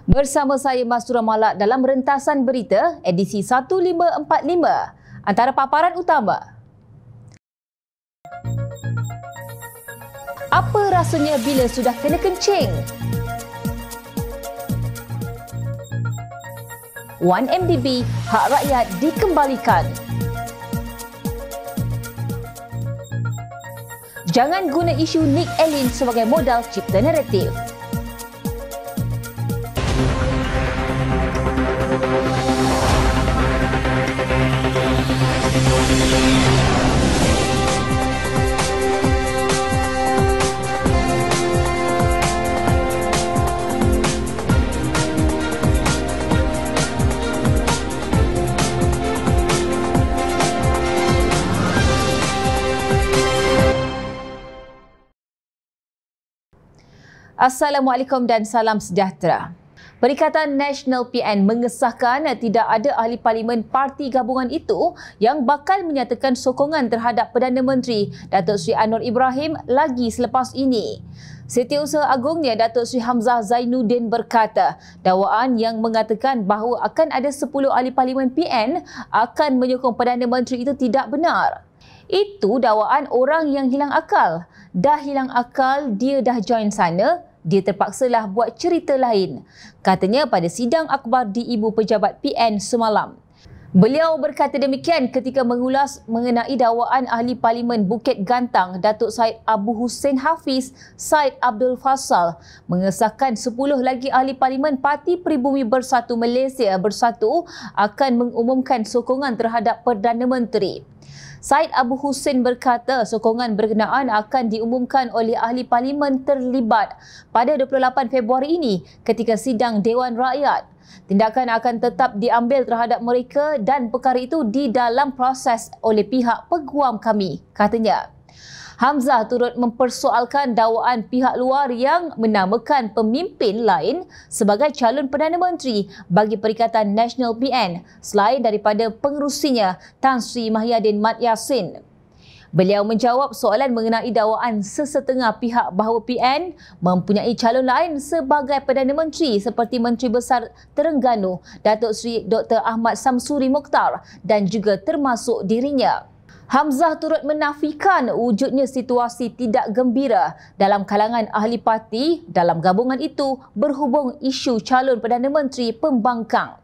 Bersama saya Mastura Malak dalam rentasan berita edisi 1545. Antara paparan utama. Apa rasanya bila sudah kena kencing? 1MDB, hak rakyat dikembalikan. Jangan guna isu Nick Elin sebagai modal cipta naratif. Assalamualaikum dan salam sejahtera. Perikatan Nasional PN mengesahkan tidak ada ahli parlimen parti gabungan itu yang bakal menyatakan sokongan terhadap Perdana Menteri Datuk Seri Anwar Ibrahim lagi selepas ini. Setiausaha Agungnya Datuk Seri Hamzah Zainuddin berkata, dakwaan yang mengatakan bahawa akan ada 10 ahli parlimen PN akan menyokong Perdana Menteri itu tidak benar. Itu dakwaan orang yang hilang akal. Dah hilang akal, dia dah join sana, dia terpaksalah buat cerita lain. Katanya pada sidang akhbar di Ibu Pejabat PN semalam. Beliau berkata demikian ketika mengulas mengenai dakwaan ahli parlimen Bukit Gantang Datuk Syed Abu Hussein Hafiz Syed Abdul Fassal mengesahkan 10 lagi ahli parlimen Parti Pribumi Bersatu Malaysia Bersatu akan mengumumkan sokongan terhadap Perdana Menteri. Syed Abu Hussein berkata sokongan berkenaan akan diumumkan oleh ahli parlimen terlibat pada 28 Februari ini ketika sidang Dewan Rakyat. Tindakan akan tetap diambil terhadap mereka dan perkara itu di dalam proses oleh pihak peguam kami, katanya. Hamzah turut mempersoalkan dakwaan pihak luar yang menamakan pemimpin lain sebagai calon Perdana Menteri bagi Perikatan Nasional PN selain daripada pengerusinya Tan Sri Mahyadin Mat Yassin. Beliau menjawab soalan mengenai dakwaan sesetengah pihak bahawa PN mempunyai calon lain sebagai Perdana Menteri seperti Menteri Besar Terengganu Datuk Seri Dr. Ahmad Samsuri Mokhtar dan juga termasuk dirinya. Hamzah turut menafikan wujudnya situasi tidak gembira dalam kalangan ahli parti dalam gabungan itu berhubung isu calon Perdana Menteri pembangkang.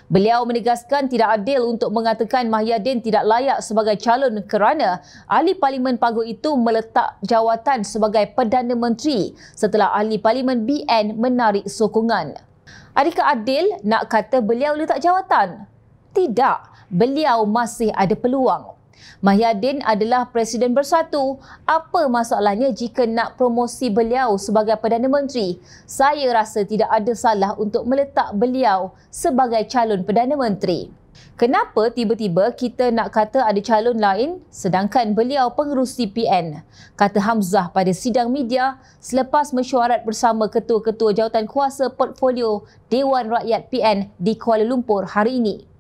Beliau menegaskan tidak adil untuk mengatakan Mahyadin tidak layak sebagai calon kerana ahli parlimen Paguh itu meletak jawatan sebagai Perdana Menteri setelah ahli parlimen BN menarik sokongan. Adakah adil nak kata beliau letak jawatan? Tidak, beliau masih ada peluang. Mahyadin adalah Presiden Bersatu. Apa masalahnya jika nak promosi beliau sebagai Perdana Menteri? Saya rasa tidak ada salah untuk meletak beliau sebagai calon Perdana Menteri. Kenapa tiba-tiba kita nak kata ada calon lain sedangkan beliau pengerusi PN? Kata Hamzah pada sidang media selepas mesyuarat bersama ketua-ketua jawatankuasa portfolio Dewan Rakyat PN di Kuala Lumpur hari ini.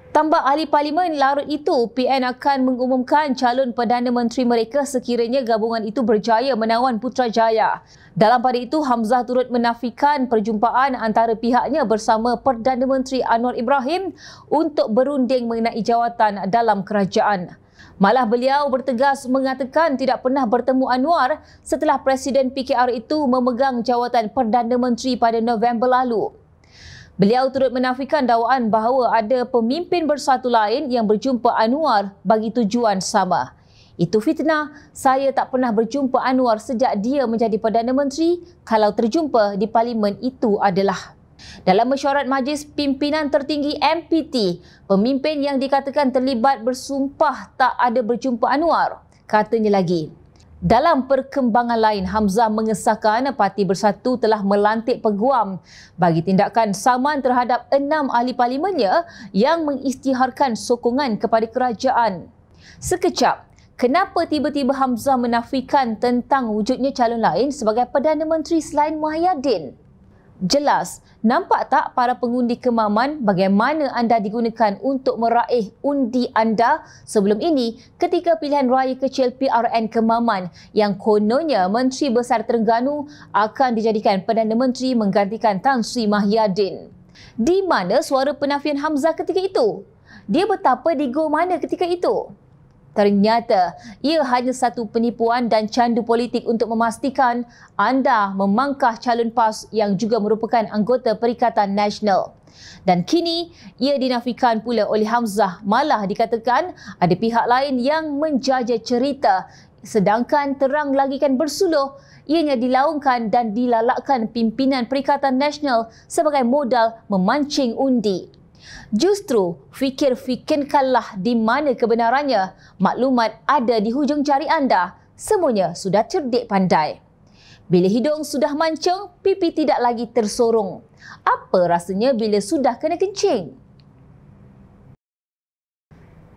Tambah ahli parlimen larut itu, PN akan mengumumkan calon Perdana Menteri mereka sekiranya gabungan itu berjaya menawan Putrajaya. Dalam pada itu, Hamzah turut menafikan perjumpaan antara pihaknya bersama Perdana Menteri Anwar Ibrahim untuk berunding mengenai jawatan dalam kerajaan. Malah beliau bertegas mengatakan tidak pernah bertemu Anwar setelah Presiden PKR itu memegang jawatan Perdana Menteri pada November lalu. Beliau turut menafikan dakwaan bahawa ada pemimpin bersatu lain yang berjumpa Anwar bagi tujuan sama. Itu fitnah. Saya tak pernah berjumpa Anwar sejak dia menjadi Perdana Menteri. Kalau terjumpa di parlimen itu adalah. Dalam mesyuarat Majlis Pimpinan Tertinggi MPT, pemimpin yang dikatakan terlibat bersumpah tak ada berjumpa Anwar. Katanya lagi. Dalam perkembangan lain, Hamzah mengesahkan Parti Bersatu telah melantik peguam bagi tindakan saman terhadap 6 ahli parlimennya yang mengisytiharkan sokongan kepada kerajaan. Sekejap, kenapa tiba-tiba Hamzah menafikan tentang wujudnya calon lain sebagai Perdana Menteri selain Mahyadin? Jelas, nampak tak para pengundi Kemaman bagaimana anda digunakan untuk meraih undi anda sebelum ini ketika pilihan raya kecil PRN Kemaman yang kononnya Menteri Besar Terengganu akan dijadikan Perdana Menteri menggantikan Tan Sri Mahyadin. Di mana suara penafian Hamzah ketika itu? Dia betapa di go mana ketika itu? Ternyata ia hanya satu penipuan dan candu politik untuk memastikan anda memangkah calon PAS yang juga merupakan anggota Perikatan Nasional. Dan kini ia dinafikan pula oleh Hamzah, malah dikatakan ada pihak lain yang menjaja cerita sedangkan terang lagi kan bersuluh ianya dilaungkan dan dilalakkan pimpinan Perikatan Nasional sebagai modal memancing undi. Justru fikir-fikirkanlah di mana kebenarannya. Maklumat ada di hujung jari anda. Semuanya sudah cerdik pandai. Bila hidung sudah mancung, pipi tidak lagi tersorong. Apa rasanya bila sudah kena kencing?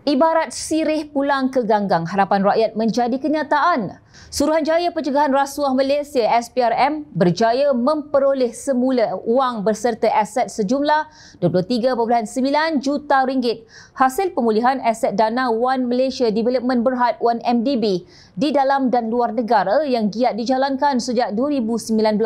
Ibarat sirih pulang ke ganggang, harapan rakyat menjadi kenyataan. Suruhanjaya Pencegahan Rasuah Malaysia SPRM berjaya memperoleh semula wang berserta aset sejumlah 23.9 juta ringgit hasil pemulihan aset dana One Malaysia Development Berhad 1MDB di dalam dan luar negara yang giat dijalankan sejak 2019.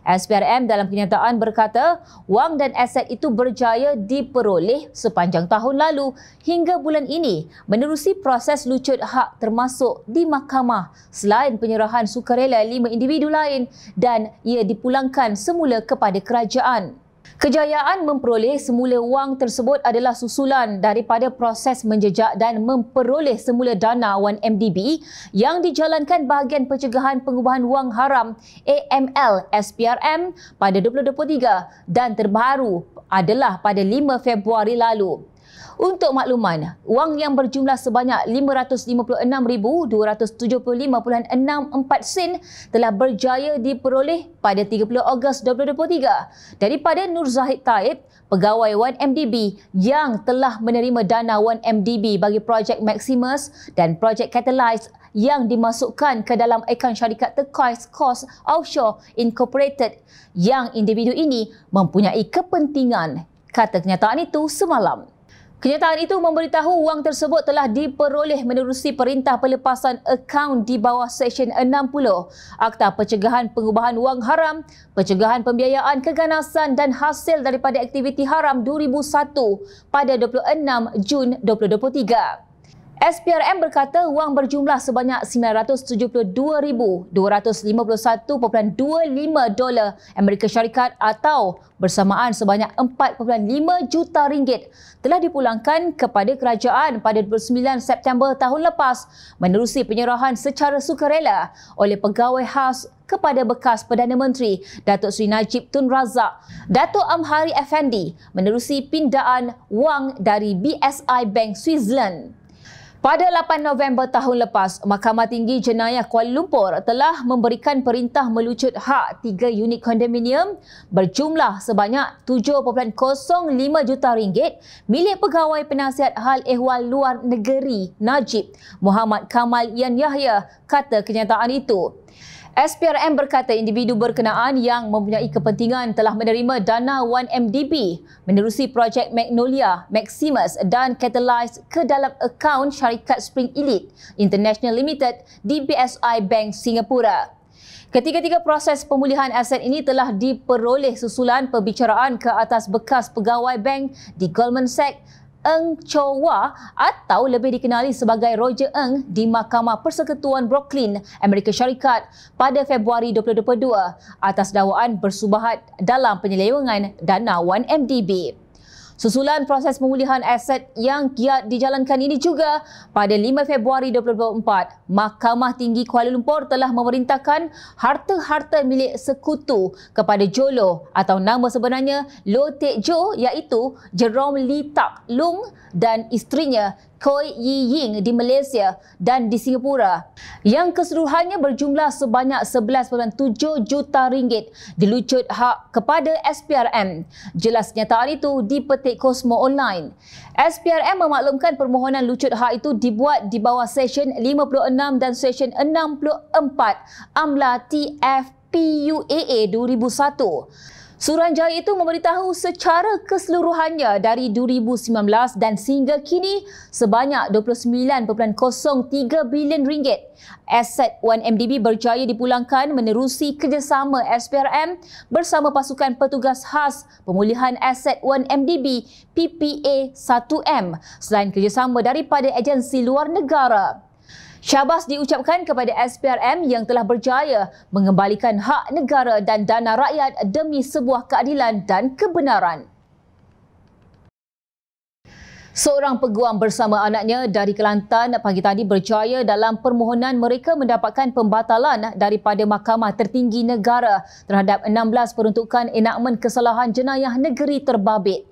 SPRM dalam kenyataan berkata, wang dan aset itu berjaya diperoleh sepanjang tahun lalu hingga bulan ini menerusi proses lucut hak termasuk di mahkamah selain penyerahan sukarela 5 individu lain dan ia dipulangkan semula kepada kerajaan. Kejayaan memperoleh semula wang tersebut adalah susulan daripada proses menjejak dan memperoleh semula dana 1MDB yang dijalankan bahagian pencegahan pengubahan wang haram AML SPRM pada 2023 dan terbaru adalah pada 5 Februari lalu. Untuk makluman, wang yang berjumlah sebanyak 556,275.64 sen telah berjaya diperoleh pada 30 Ogos 2023 daripada Nur Zahid Taib, pegawai 1MDB yang telah menerima dana 1MDB bagi projek Maximus dan projek Catalyze yang dimasukkan ke dalam akaun syarikat Turquoise Coast Offshore Incorporated yang individu ini mempunyai kepentingan, kata kenyataan itu semalam. Kenyataan itu memberitahu wang tersebut telah diperoleh menerusi perintah pelepasan akaun di bawah Seksyen 60 Akta Pencegahan Pengubahan Wang Haram, Pencegahan Pembiayaan Keganasan dan Hasil daripada Aktiviti Haram 2001 pada 26 Jun 2023. SPRM berkata wang berjumlah sebanyak $972,251.25 Amerika Syarikat atau bersamaan sebanyak 4.5 juta ringgit telah dipulangkan kepada kerajaan pada 29 September tahun lepas menerusi penyerahan secara sukarela oleh pegawai khas kepada bekas Perdana Menteri Datuk Seri Najib Tun Razak, Datuk Amhari Effendi menerusi pindaan wang dari BSI Bank Switzerland. Pada 8 November tahun lepas, Mahkamah Tinggi Jenayah Kuala Lumpur telah memberikan perintah melucut hak 3 unit kondominium berjumlah sebanyak 7.05 juta ringgit milik pegawai penasihat hal ehwal luar negeri Najib Muhammad Kamal Yan Yahya, kata kenyataan itu. SPRM berkata individu berkenaan yang mempunyai kepentingan telah menerima dana 1MDB menerusi projek Magnolia, Maximus dan Catalyze ke dalam akaun syarikat Spring Elite International Limited di BSI Bank Singapura. Ketiga-tiga proses pemulihan aset ini telah diperoleh susulan perbicaraan ke atas bekas pegawai bank di Goldman Sachs Eng Chowa atau lebih dikenali sebagai Roger Eng di Mahkamah Persekutuan Brooklyn, Amerika Syarikat pada Februari 2022 atas dakwaan bersubahat dalam penyelewengan dana 1MDB. Susulan proses pemulihan aset yang giat dijalankan ini juga pada 5 Februari 2024, Mahkamah Tinggi Kuala Lumpur telah memerintahkan harta-harta milik sekutu kepada Jolo atau nama sebenarnya Lo Tek Jo iaitu Jerome Lee Tak Lung dan isterinya Koi Yi Ying di Malaysia dan di Singapura yang keseluruhannya berjumlah sebanyak 11.7 juta ringgit dilucut hak kepada SPRM. Jelas kenyataan itu dipetik Cosmo Online. SPRM memaklumkan permohonan lucut hak itu dibuat di bawah Seksyen 56 dan Seksyen 64 AMLA TFPUAA 2001. Suruhanjaya itu memberitahu secara keseluruhannya dari 2019 dan sehingga kini sebanyak 29.03 bilion ringgit. Aset 1MDB berjaya dipulangkan menerusi kerjasama SPRM bersama pasukan petugas khas pemulihan aset 1MDB PPA-1M selain kerjasama daripada agensi luar negara. Syabas diucapkan kepada SPRM yang telah berjaya mengembalikan hak negara dan dana rakyat demi sebuah keadilan dan kebenaran. Seorang peguam bersama anaknya dari Kelantan pagi tadi berjaya dalam permohonan mereka mendapatkan pembatalan daripada Mahkamah Tertinggi Negara terhadap 16 peruntukan enakmen kesalahan jenayah negeri terbabit.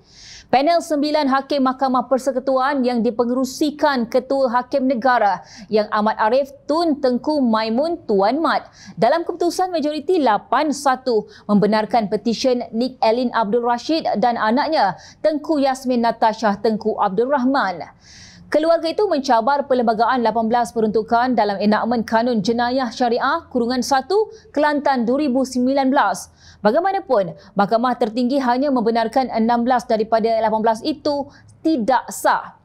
Panel 9 Hakim Mahkamah Persekutuan yang dipengerusikan Ketua Hakim Negara Yang Amat Arif Tun Tengku Maimun Tuan Mat dalam keputusan majoriti 8-1 membenarkan petisyen Nik Elin Abdul Rashid dan anaknya Tengku Yasmin Natasha Tengku Abdul Rahman. Keluarga itu mencabar perlembagaan 18 peruntukan dalam enakmen Kanun Jenayah Syariah Kurungan 1 Kelantan 2019. Bagaimanapun, Mahkamah Tertinggi hanya membenarkan 16 daripada 18 itu tidak sah.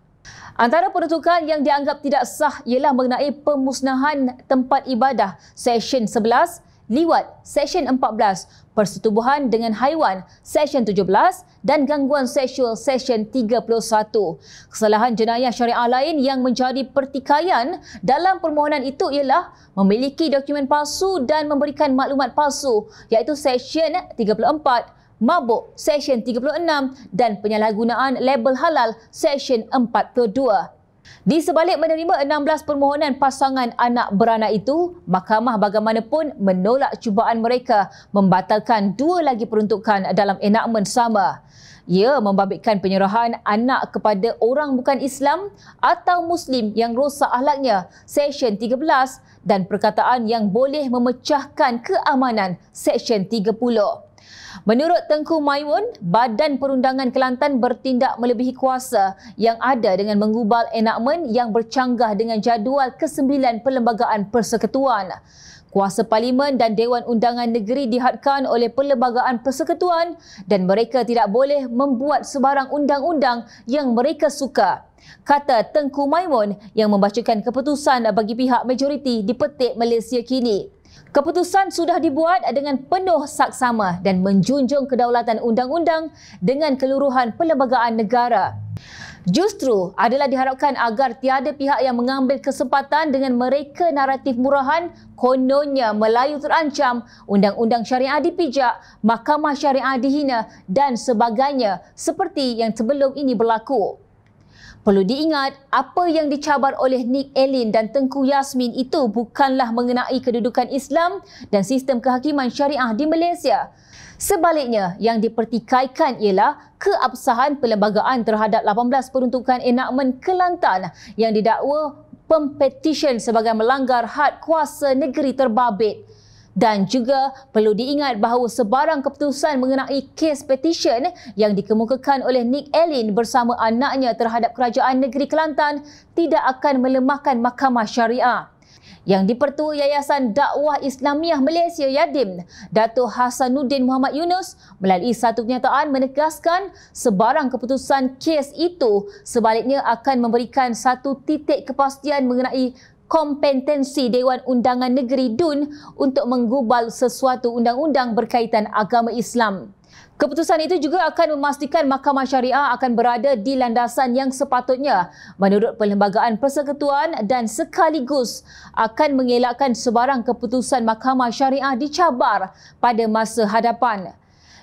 Antara peruntukan yang dianggap tidak sah ialah mengenai pemusnahan tempat ibadah Seksyen 11, liwat Seksyen 14, persetubuhan dengan haiwan Seksyen 17 dan gangguan seksual Seksyen 31. Kesalahan jenayah syariah lain yang menjadi pertikaian dalam permohonan itu ialah memiliki dokumen palsu dan memberikan maklumat palsu iaitu Seksyen 34, mabuk Seksyen 36 dan penyalahgunaan label halal Seksyen 42. Di sebalik menerima 16 permohonan pasangan anak beranak itu, Mahkamah bagaimanapun menolak cubaan mereka membatalkan 2 lagi peruntukan dalam enakmen sama. Ia membabitkan penyerahan anak kepada orang bukan Islam atau Muslim yang rosak akhlaknya Seksyen 13 dan perkataan yang boleh memecahkan keamanan Seksyen 30. Menurut Tengku Maimun, Badan Perundangan Kelantan bertindak melebihi kuasa yang ada dengan menggubal enakmen yang bercanggah dengan jadual ke-9 Perlembagaan Persekutuan. Kuasa Parlimen dan Dewan Undangan Negeri dihadkan oleh Perlembagaan Persekutuan dan mereka tidak boleh membuat sebarang undang-undang yang mereka suka, kata Tengku Maimun yang membacakan keputusan bagi pihak majoriti di Petik Malaysia kini. Keputusan sudah dibuat dengan penuh saksama dan menjunjung kedaulatan undang-undang dengan keluruhan perlembagaan negara. Justru adalah diharapkan agar tiada pihak yang mengambil kesempatan dengan mereka naratif murahan kononnya Melayu terancam, undang-undang syariah dipijak, mahkamah syariah dihina dan sebagainya seperti yang sebelum ini berlaku. Perlu diingat, apa yang dicabar oleh Nik Elin dan Tengku Yasmin itu bukanlah mengenai kedudukan Islam dan sistem kehakiman syariah di Malaysia. Sebaliknya, yang dipertikaikan ialah keabsahan perlembagaan terhadap 18 peruntukan enakmen Kelantan yang didakwa pempetisyen sebagai melanggar had kuasa negeri terbabit. Dan juga perlu diingat bahawa sebarang keputusan mengenai kes petisyen yang dikemukakan oleh Nik Elin bersama anaknya terhadap Kerajaan Negeri Kelantan tidak akan melemahkan Mahkamah Syariah. Yang di-Pertua Yayasan Dakwah Islamiah Malaysia Yadim, Dato' Hasanuddin Muhammad Yunus melalui satu kenyataan menegaskan sebarang keputusan kes itu sebaliknya akan memberikan satu titik kepastian mengenai kompetensi Dewan Undangan Negeri DUN untuk menggubal sesuatu undang-undang berkaitan agama Islam. Keputusan itu juga akan memastikan Mahkamah Syariah akan berada di landasan yang sepatutnya menurut Perlembagaan Persekutuan dan sekaligus akan mengelakkan sebarang keputusan Mahkamah Syariah dicabar pada masa hadapan.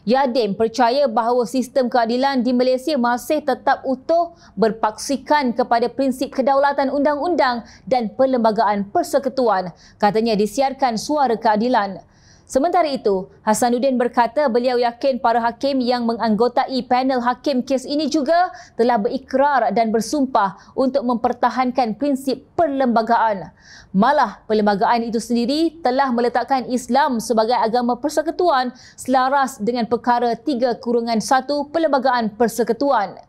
Yadim percaya bahawa sistem keadilan di Malaysia masih tetap utuh berpaksikan kepada prinsip kedaulatan undang-undang dan Perlembagaan Persekutuan, katanya disiarkan Suara Keadilan. Sementara itu, Hasanuddin berkata beliau yakin para hakim yang menganggotai panel hakim kes ini juga telah berikrar dan bersumpah untuk mempertahankan prinsip perlembagaan. Malah, perlembagaan itu sendiri telah meletakkan Islam sebagai agama persekutuan selaras dengan perkara 3/1 Perlembagaan Persekutuan.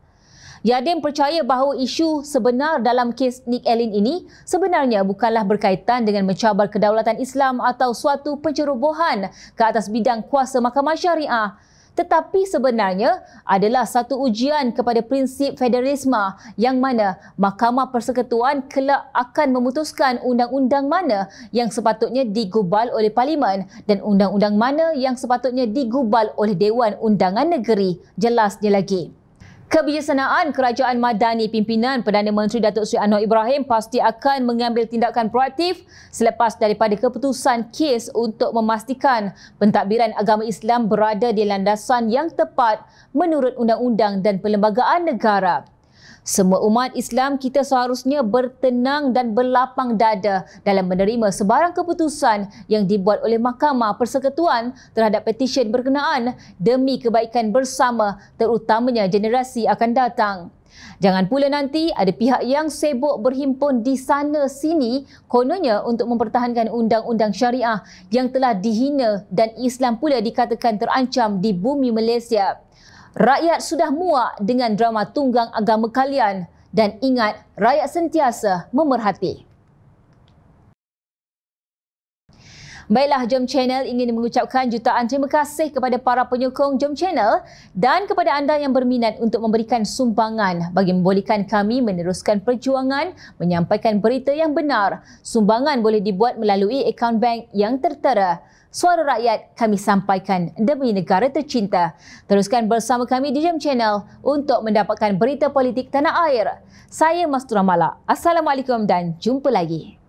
Yadim percaya bahawa isu sebenar dalam kes Nik Elin ini sebenarnya bukanlah berkaitan dengan mencabar kedaulatan Islam atau suatu pencerobohan ke atas bidang kuasa Mahkamah Syariah. Tetapi sebenarnya adalah satu ujian kepada prinsip federalisme yang mana Mahkamah Persekutuan kelak akan memutuskan undang-undang mana yang sepatutnya digubal oleh Parlimen dan undang-undang mana yang sepatutnya digubal oleh Dewan Undangan Negeri. Jelasnya lagi. Kebijaksanaan Kerajaan Madani pimpinan Perdana Menteri Datuk Seri Anwar Ibrahim pasti akan mengambil tindakan proaktif selepas daripada keputusan kes untuk memastikan pentadbiran agama Islam berada di landasan yang tepat menurut undang-undang dan perlembagaan negara. Semua umat Islam kita seharusnya bertenang dan berlapang dada dalam menerima sebarang keputusan yang dibuat oleh Mahkamah Persekutuan terhadap petisyen berkenaan demi kebaikan bersama terutamanya generasi akan datang. Jangan pula nanti ada pihak yang sibuk berhimpun di sana sini kononnya untuk mempertahankan undang-undang syariah yang telah dihina dan Islam pula dikatakan terancam di bumi Malaysia. Rakyat sudah muak dengan drama tunggang agama kalian dan ingat rakyat sentiasa memerhati. Baiklah, Jom Channel ingin mengucapkan jutaan terima kasih kepada para penyokong Jom Channel dan kepada anda yang berminat untuk memberikan sumbangan bagi membolehkan kami meneruskan perjuangan menyampaikan berita yang benar. Sumbangan boleh dibuat melalui akaun bank yang tertera. Suara rakyat kami sampaikan demi negara tercinta. Teruskan bersama kami di Jom Channel untuk mendapatkan berita politik tanah air. Saya Mastura Malak. Assalamualaikum dan jumpa lagi.